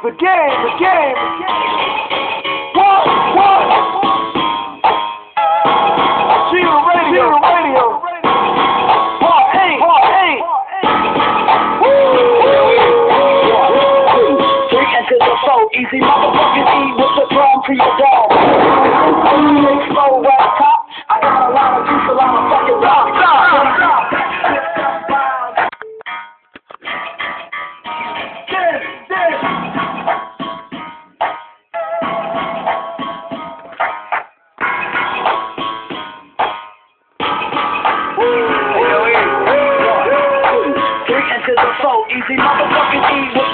the game. What? G the radio. Part 8. Three into the four, easy motherfucking E with the drum to your dog. Only explode right top. I got a lot of juice, a lot of fucking rock. Three into the four, easy motherfucking E.